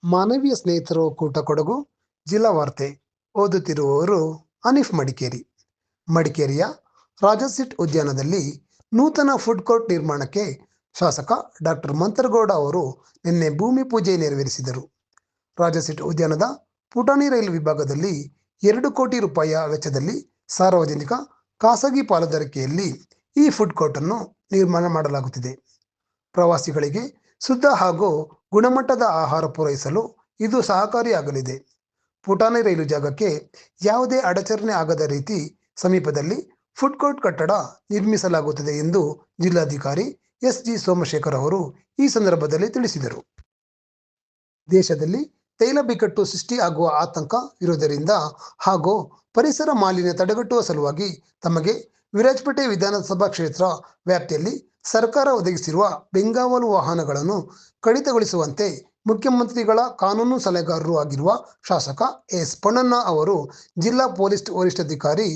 ಮಾನವೀಯ ಸ್ನೇಹಿತರು ಕೂಟ ಕೊಡಗು ಜಿಲ್ಲಾ ವಾರ್ತೆ ಓದುತ್ತಿರುವವರು ಅನೀಫ್ ಮಡಿಕೇರಿ. ಮಡಿಕೇರಿಯ ರಾಜಾಸೀಟ್ ಉದ್ಯಾನದಲ್ಲಿ ನೂತನ ಫುಡ್ ಕೋರ್ಟ್ ನಿರ್ಮಾಣಕ್ಕೆ ಶಾಸಕ ಡಾಕ್ಟರ್ ಮಂತರಗೌಡ ಅವರು ನಿನ್ನೆ ಭೂಮಿ ಪೂಜೆ ನೆರವೇರಿಸಿದರು. ರಾಜಾಸೀಟ್ ಉದ್ಯಾನದ ಪುಟಾಣಿ ರೈಲು ವಿಭಾಗದಲ್ಲಿ 2 ಕೋಟಿ ರೂಪಾಯಿ ವೆಚ್ಚದಲ್ಲಿ ಸಾರ್ವಜನಿಕ ಖಾಸಗಿ ಪಾಲುದಾರಿಕೆಯಲ್ಲಿ ಈ ಫುಡ್ ಕೋರ್ಟ್ ಅನ್ನು ನಿರ್ಮಾಣ ಮಾಡಲಾಗುತ್ತಿದೆ. ಪ್ರವಾಸಿಗಳಿಗೆ ಶುದ್ಧ ಹಾಗೂ ಗುಣಮಟ್ಟದ ಆಹಾರ ಪೂರೈಸಲು ಇದು ಸಹಕಾರಿಯಾಗಲಿದೆ. ಪುಟಾಣಿ ರೈಲು ಜಾಗಕ್ಕೆ ಯಾವುದೇ ಅಡಚಣೆ ಆಗದ ರೀತಿ ಸಮೀಪದಲ್ಲಿ ಫುಡ್ ಕೋರ್ಟ್ ಕಟ್ಟಡ ನಿರ್ಮಿಸಲಾಗುತ್ತದೆ ಎಂದು ಜಿಲ್ಲಾಧಿಕಾರಿ ಎಸ್.ಜಿ. ಸೋಮಶೇಖರ್ ಅವರು ಈ ಸಂದರ್ಭದಲ್ಲಿ ತಿಳಿಸಿದರು. ದೇಶದಲ್ಲಿ ತೈಲ ಬಿಕ್ಕಟ್ಟು ಸೃಷ್ಟಿಯಾಗುವ ಆತಂಕ ಇರುವುದರಿಂದ ಹಾಗೂ ಪರಿಸರ ಮಾಲಿನ್ಯ ತಡೆಗಟ್ಟುವ ಸಲುವಾಗಿ ತಮಗೆ ವಿರಾಜಪೇಟೆ ವಿಧಾನಸಭಾ ಕ್ಷೇತ್ರ ವ್ಯಾಪ್ತಿಯಲ್ಲಿ ಸರ್ಕಾರ ಒದಗಿಸಿರುವ ಬೆಂಗಾವಲು ವಾಹನಗಳನ್ನು ಕಡಿತಗೊಳಿಸುವಂತೆ ಮುಖ್ಯಮಂತ್ರಿಗಳ ಕಾನೂನು ಸಲಹೆಗಾರರು ಆಗಿರುವ ಶಾಸಕ ಎಸ್. ಪೊನ್ನಣ್ಣ ಅವರು ಜಿಲ್ಲಾ ಪೊಲೀಸ್ ವರಿಷ್ಠಾಧಿಕಾರಿ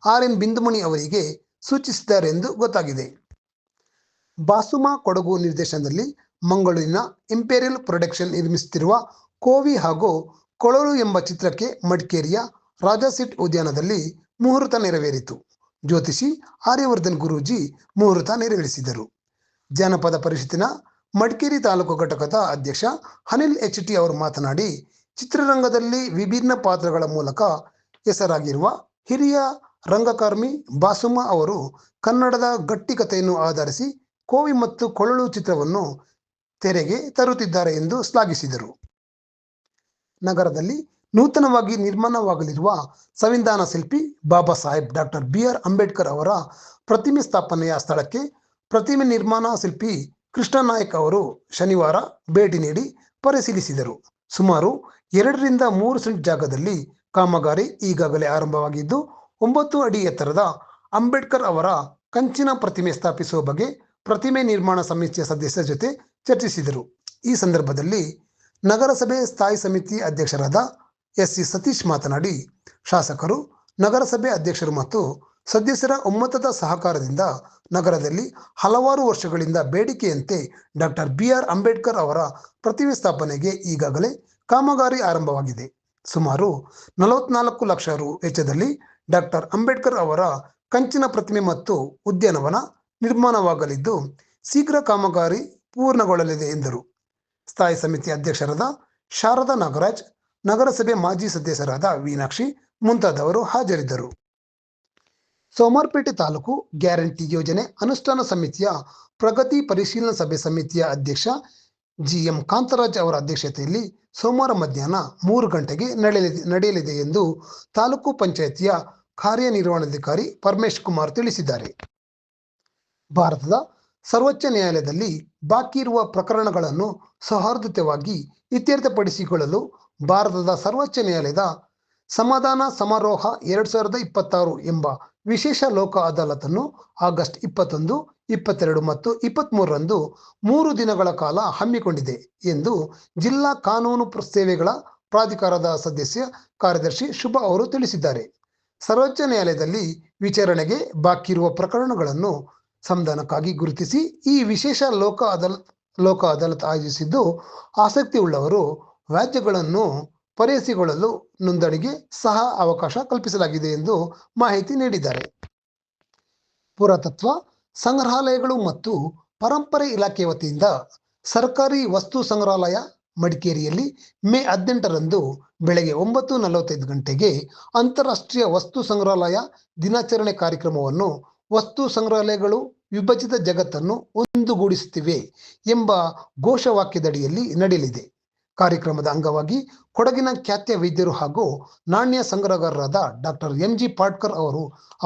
ಆರ್.ಎನ್. ಬಿಂದುಮಣಿ ಅವರಿಗೆ ಸೂಚಿಸಿದ್ದಾರೆ ಎಂದು ಗೊತ್ತಾಗಿದೆ. ಬಾಸುಮ ಕೊಡಗು ನಿರ್ದೇಶನದಲ್ಲಿ ಮಂಗಳೂರಿನ ಇಂಪೀರಿಯಲ್ ಪ್ರೊಡಕ್ಷನ್ ನಿರ್ಮಿಸುತ್ತಿರುವ ಕೋವಿ ಹಾಗೂ ಕೊಳಲು ಎಂಬ ಚಿತ್ರಕ್ಕೆ ಮಡಿಕೇರಿಯ ರಾಜಾಸೀಟ್ ಉದ್ಯಾನದಲ್ಲಿ ಮುಹೂರ್ತ ನೆರವೇರಿತು. ಜ್ಯೋತಿಷಿ ಆರ್ಯವರ್ಧನ್ ಗುರೂಜಿ ಮುಹೂರ್ತ ನೆರವೇರಿಸಿದರು. ಜಾನಪದ ಪರಿಷತ್ತಿನ ಮಡಿಕೇರಿ ತಾಲೂಕು ಘಟಕದ ಅಧ್ಯಕ್ಷ ಅನಿಲ್ ಎಚ್.ಟಿ. ಅವರು ಮಾತನಾಡಿ, ಚಿತ್ರರಂಗದಲ್ಲಿ ವಿಭಿನ್ನ ಪಾತ್ರಗಳ ಮೂಲಕ ಹೆಸರಾಗಿರುವ ಹಿರಿಯ ರಂಗಕರ್ಮಿ ಬಾಸುಮ ಅವರು ಕನ್ನಡದ ಗಟ್ಟಿ ಕಥೆಯನ್ನು ಆಧರಿಸಿ ಕೋವಿ ಮತ್ತು ಕೊಳಲು ಚಿತ್ರವನ್ನು ತೆರೆಗೆ ತರುತ್ತಿದ್ದಾರೆ ಎಂದು ಶ್ಲಾಘಿಸಿದರು. ನಗರದಲ್ಲಿ ನೂತನವಾಗಿ ನಿರ್ಮಾಣವಾಗಲಿರುವ ಸಂವಿಧಾನ ಶಿಲ್ಪಿ ಬಾಬಾ ಸಾಹೇಬ್ ಡಾಕ್ಟರ್ ಬಿ.ಆರ್. ಅಂಬೇಡ್ಕರ್ ಅವರ ಪ್ರತಿಮೆ ಸ್ಥಾಪನೆಯ ಸ್ಥಳಕ್ಕೆ ಪ್ರತಿಮೆ ನಿರ್ಮಾಣ ಶಿಲ್ಪಿ ಕೃಷ್ಣನಾಯಕ್ ಅವರು ಶನಿವಾರ ಭೇಟಿ ನೀಡಿ ಪರಿಶೀಲಿಸಿದರು. ಸುಮಾರು 2-3 ಸೆಂಟ್ ಜಾಗದಲ್ಲಿ ಕಾಮಗಾರಿ ಈಗಾಗಲೇ ಆರಂಭವಾಗಿದ್ದು 9 ಅಡಿ ಎತ್ತರದ ಅಂಬೇಡ್ಕರ್ ಅವರ ಕಂಚಿನ ಪ್ರತಿಮೆ ಸ್ಥಾಪಿಸುವ ಬಗ್ಗೆ ಪ್ರತಿಮೆ ನಿರ್ಮಾಣ ಸಮಿತಿಯ ಸದಸ್ಯರ ಜೊತೆ ಚರ್ಚಿಸಿದರು. ಈ ಸಂದರ್ಭದಲ್ಲಿ ನಗರಸಭೆ ಸ್ಥಾಯಿ ಸಮಿತಿ ಅಧ್ಯಕ್ಷರಾದ ಎಸ್.ಸಿ. ಸತೀಶ್ ಮಾತನಾಡಿ, ಶಾಸಕರು, ನಗರಸಭೆ ಅಧ್ಯಕ್ಷರು ಮತ್ತು ಸದಸ್ಯರ ಒಮ್ಮತದ ಸಹಕಾರದಿಂದ ನಗರದಲ್ಲಿ ಹಲವಾರು ವರ್ಷಗಳಿಂದ ಬೇಡಿಕೆಯಂತೆ ಡಾಕ್ಟರ್ ಬಿ.ಆರ್. ಅಂಬೇಡ್ಕರ್ ಅವರ ಪ್ರತಿಮೆ ಸ್ಥಾಪನೆಗೆ ಈಗಾಗಲೇ ಕಾಮಗಾರಿ ಆರಂಭವಾಗಿದೆ. ಸುಮಾರು 44 ಲಕ್ಷ ರು ವೆಚ್ಚದಲ್ಲಿ ಡಾಕ್ಟರ್ ಅಂಬೇಡ್ಕರ್ ಅವರ ಕಂಚಿನ ಪ್ರತಿಮೆ ಮತ್ತು ಉದ್ಯಾನವನ ನಿರ್ಮಾಣವಾಗಲಿದ್ದು ಶೀಘ್ರ ಕಾಮಗಾರಿ ಪೂರ್ಣಗೊಳ್ಳಲಿದೆ ಎಂದರು. ಸ್ಥಾಯಿ ಸಮಿತಿ ಅಧ್ಯಕ್ಷರಾದ ಶಾರದಾ ನಾಗರಾಜ್, ನಗರಸಭೆ ಮಾಜಿ ಸದಸ್ಯರಾದ ಮೀನಾಕ್ಷಿ ಮುಂತಾದವರು ಹಾಜರಿದ್ದರು. ಸೋಮವಾರಪೇಟೆ ತಾಲೂಕು ಗ್ಯಾರಂಟಿ ಯೋಜನೆ ಅನುಷ್ಠಾನ ಸಮಿತಿಯ ಪ್ರಗತಿ ಪರಿಶೀಲನಾ ಸಭೆ ಸಮಿತಿಯ ಅಧ್ಯಕ್ಷ ಜಿ.ಎಂ. ಕಾಂತರಾಜ್ ಅವರ ಅಧ್ಯಕ್ಷತೆಯಲ್ಲಿ ಸೋಮವಾರ ಮಧ್ಯಾಹ್ನ 3 ಗಂಟೆಗೆ ನಡೆಯಲಿದೆ ಎಂದು ತಾಲೂಕು ಪಂಚಾಯಿತಿಯ ಕಾರ್ಯನಿರ್ವಹಣಾಧಿಕಾರಿ ಪರಮೇಶ್ ಕುಮಾರ್ ತಿಳಿಸಿದ್ದಾರೆ. ಭಾರತದ ಸರ್ವೋಚ್ಚ ನ್ಯಾಯಾಲಯದಲ್ಲಿ ಬಾಕಿ ಇರುವ ಪ್ರಕರಣಗಳನ್ನು ಸೌಹಾರ್ದಯುತವಾಗಿ ಇತ್ಯರ್ಥಪಡಿಸಿಕೊಳ್ಳಲು ಭಾರತದ ಸರ್ವೋಚ್ಚ ನ್ಯಾಯಾಲಯದ ಸಮಾಧಾನ ಸಮಾರೋಹ 2026 ಎಂಬ ವಿಶೇಷ ಲೋಕ ಅದಾಲತನ್ನು ಆಗಸ್ಟ್ 21, 22 ಮತ್ತು 23ರಂದು 3 ದಿನಗಳ ಕಾಲ ಹಮ್ಮಿಕೊಂಡಿದೆ ಎಂದು ಜಿಲ್ಲಾ ಕಾನೂನು ಸೇವೆಗಳ ಪ್ರಾಧಿಕಾರದ ಸದಸ್ಯ ಕಾರ್ಯದರ್ಶಿ ಶುಭ ಅವರು ತಿಳಿಸಿದ್ದಾರೆ. ಸರ್ವೋಚ್ಚ ನ್ಯಾಯಾಲಯದಲ್ಲಿ ವಿಚಾರಣೆಗೆ ಬಾಕಿ ಇರುವ ಪ್ರಕರಣಗಳನ್ನು ಸಮಾಧಾನಕ್ಕಾಗಿ ಗುರುತಿಸಿ ಈ ವಿಶೇಷ ಲೋಕ ಅದಾಲತ್ ಆಯೋಜಿಸಿದ್ದು, ಆಸಕ್ತಿ ಉಳ್ಳವರು ವ್ಯಾಜ್ಯಗಳನ್ನು ಪರಿಹರಿಸಿಕೊಳ್ಳಲು ನೋಂದಣಿಗೆ ಸಹ ಅವಕಾಶ ಕಲ್ಪಿಸಲಾಗಿದೆ ಎಂದು ಮಾಹಿತಿ ನೀಡಿದ್ದಾರೆ. ಪುರಾತತ್ವ ಸಂಗ್ರಹಾಲಯಗಳು ಮತ್ತು ಪರಂಪರೆ ಇಲಾಖೆ ವತಿಯಿಂದ ಸರ್ಕಾರಿ ವಸ್ತು ಸಂಗ್ರಹಾಲಯ ಮಡಿಕೇರಿಯಲ್ಲಿ ಮೇ 18ರಂದು ಬೆಳಗ್ಗೆ 9:45 ಗಂಟೆಗೆ ಅಂತಾರಾಷ್ಟ್ರೀಯ ವಸ್ತು ಸಂಗ್ರಹಾಲಯ ದಿನಾಚರಣೆ ಕಾರ್ಯಕ್ರಮವನ್ನು ವಸ್ತು ಸಂಗ್ರಹಾಲಯಗಳು ವಿಭಜಿತ ಜಗತ್ತನ್ನು ಒಂದುಗೂಡಿಸುತ್ತಿವೆ ಎಂಬ ಘೋಷವಾಕ್ಯದಡಿಯಲ್ಲಿ ನಡೆಯಲಿದೆ. ಕಾರ್ಯಕ್ರಮದ ಅಂಗವಾಗಿ ಕೊಡಗಿನ ಖ್ಯಾತ ವೈದ್ಯರು ಹಾಗೂ ನಾಣ್ಯ ಸಂಗ್ರಹಗಾರರಾದ ಡಾಕ್ಟರ್ ಎಂ.ಜಿ. ಪಾಟ್ಕರ್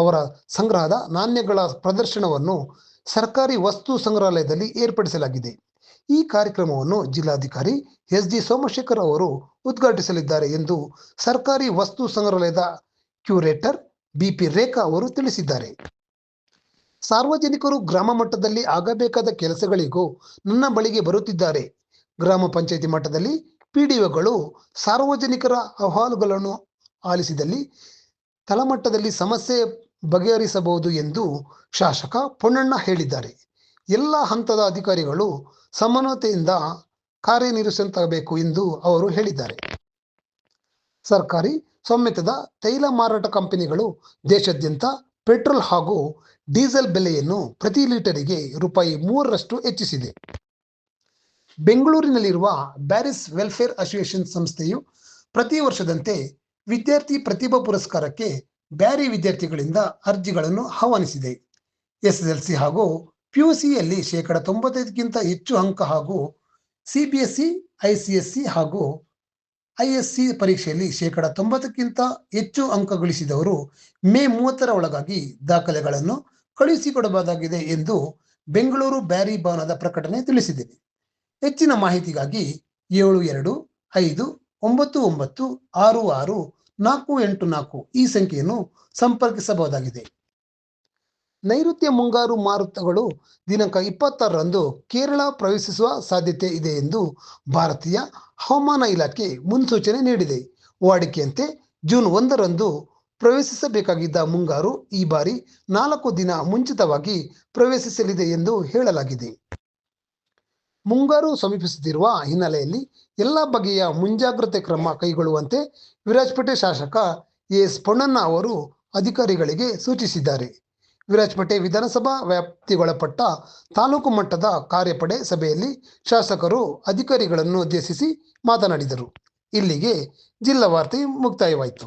ಅವರ ಸಂಗ್ರಹದ ನಾಣ್ಯಗಳ ಪ್ರದರ್ಶನವನ್ನು ಸರ್ಕಾರಿ ವಸ್ತು ಸಂಗ್ರಹಾಲಯದಲ್ಲಿ ಏರ್ಪಡಿಸಲಾಗಿದೆ. ಈ ಕಾರ್ಯಕ್ರಮವನ್ನು ಜಿಲ್ಲಾಧಿಕಾರಿ ಎಸ್.ಜಿ. ಸೋಮಶೇಖರ್ ಅವರು ಉದ್ಘಾಟಿಸಲಿದ್ದಾರೆ ಎಂದು ಸರ್ಕಾರಿ ವಸ್ತು ಸಂಗ್ರಹಾಲಯದ ಕ್ಯೂರೇಟರ್ ಬಿ.ಪಿ. ರೇಖಾ ಅವರು ತಿಳಿಸಿದ್ದಾರೆ. ಸಾರ್ವಜನಿಕರು ಗ್ರಾಮ ಮಟ್ಟದಲ್ಲಿ ಆಗಬೇಕಾದ ಕೆಲಸಗಳಿಗೂ ನನ್ನ ಬಳಿಗೆ ಬರುತ್ತಿದ್ದಾರೆ. ಗ್ರಾಮ ಪಂಚಾಯಿತಿ ಮಟ್ಟದಲ್ಲಿ ಪಿಡಿಒಗಳು ಸಾರ್ವಜನಿಕರ ಅಹವಾಲುಗಳನ್ನು ಆಲಿಸಿದಲ್ಲಿ ತಳಮಟ್ಟದಲ್ಲಿ ಸಮಸ್ಯೆ ಬಗೆಹರಿಸಬಹುದು ಎಂದು ಶಾಸಕ ಪೊನ್ನಣ್ಣ ಹೇಳಿದ್ದಾರೆ. ಎಲ್ಲ ಹಂತದ ಅಧಿಕಾರಿಗಳು ಸಮನ್ವಯತೆಯಿಂದ ಕಾರ್ಯನಿರ್ವಹಿಸಬೇಕು ಎಂದು ಅವರು ಹೇಳಿದ್ದಾರೆ. ಸರ್ಕಾರಿ ಸ್ವಾಮ್ಯದ ತೈಲ ಮಾರಾಟ ಕಂಪನಿಗಳು ದೇಶಾದ್ಯಂತ ಪೆಟ್ರೋಲ್ ಹಾಗೂ ಡೀಸೆಲ್ ಬೆಲೆಯನ್ನು ಪ್ರತಿ ಲೀಟರಿಗೆ ₹3 ಹೆಚ್ಚಿಸಿದೆ. ಬೆಂಗಳೂರಿನಲ್ಲಿರುವ ಬ್ಯಾರಿಸ್ ವೆಲ್ಫೇರ್ ಅಸೋಸಿಯೇಷನ್ ಸಂಸ್ಥೆಯು ಪ್ರತಿ ವರ್ಷದಂತೆ ವಿದ್ಯಾರ್ಥಿ ಪ್ರತಿಭಾ ಪುರಸ್ಕಾರಕ್ಕೆ ಬ್ಯಾರಿ ವಿದ್ಯಾರ್ಥಿಗಳಿಂದ ಅರ್ಜಿಗಳನ್ನು ಆಹ್ವಾನಿಸಿದೆ. ಎಸ್ಎಸ್ಎಲ್ಸಿ ಹಾಗೂ ಪಿಯುಸಿಯಲ್ಲಿ 95% ಹೆಚ್ಚು ಅಂಕ ಹಾಗೂ ಸಿಬಿಎಸ್ಇ, ಐಸಿಎಸ್ಸಿ ಹಾಗೂ ಐಎಸ್ಸಿ ಪರೀಕ್ಷೆಯಲ್ಲಿ 90% ಹೆಚ್ಚು ಅಂಕ ಗಳಿಸಿದವರು ಮೇ 30 ಒಳಗಾಗಿ ದಾಖಲೆಗಳನ್ನು ಕಳುಹಿಸಿಕೊಡಬಹುದಾಗಿದೆ ಎಂದು ಬೆಂಗಳೂರು ಬ್ಯಾರಿ ಭವನದ ಪ್ರಕಟಣೆ ತಿಳಿಸಿದೆ. ಹೆಚ್ಚಿನ ಮಾಹಿತಿಗಾಗಿ 7259966484 ಈ ಸಂಖ್ಯೆಯನ್ನು ಸಂಪರ್ಕಿಸಬಹುದಾಗಿದೆ. ನೈಋತ್ಯ ಮುಂಗಾರು ಮಾರುತಗಳು ದಿನಾಂಕ 26ರಂದು ಕೇರಳ ಪ್ರವೇಶಿಸುವ ಸಾಧ್ಯತೆ ಇದೆ ಎಂದು ಭಾರತೀಯ ಹವಾಮಾನ ಇಲಾಖೆ ಮುನ್ಸೂಚನೆ ನೀಡಿದೆ. ವಾಡಿಕೆಯಂತೆ ಜೂನ್ 1ರಂದು ಪ್ರವೇಶಿಸಬೇಕಾಗಿದ್ದ ಮುಂಗಾರು ಈ ಬಾರಿ 4 ದಿನ ಮುಂಚಿತವಾಗಿ ಪ್ರವೇಶಿಸಲಿದೆ ಎಂದು ಹೇಳಲಾಗಿದೆ. ಮುಂಗಾರು ಸಮೀಪಿಸುತ್ತಿರುವ ಹಿನ್ನೆಲೆಯಲ್ಲಿ ಎಲ್ಲ ಬಗೆಯ ಮುಂಜಾಗ್ರತೆ ಕ್ರಮ ಕೈಗೊಳ್ಳುವಂತೆ ವಿರಾಜಪೇಟೆ ಶಾಸಕ ಎಸ್ ಪೊನ್ನಣ್ಣ ಅವರು ಅಧಿಕಾರಿಗಳಿಗೆ ಸೂಚಿಸಿದ್ದಾರೆ. ವಿರಾಜಪೇಟೆ ವಿಧಾನಸಭಾ ವ್ಯಾಪ್ತಿಗೊಳಪಟ್ಟ ತಾಲೂಕು ಮಟ್ಟದ ಕಾರ್ಯಪಡೆ ಸಭೆಯಲ್ಲಿ ಶಾಸಕರು ಅಧಿಕಾರಿಗಳನ್ನು ಉದ್ದೇಶಿಸಿ ಮಾತನಾಡಿದರು. ಇಲ್ಲಿಗೆ ಜಿಲ್ಲಾ ವಾರ್ತೆ ಮುಕ್ತಾಯವಾಯಿತು.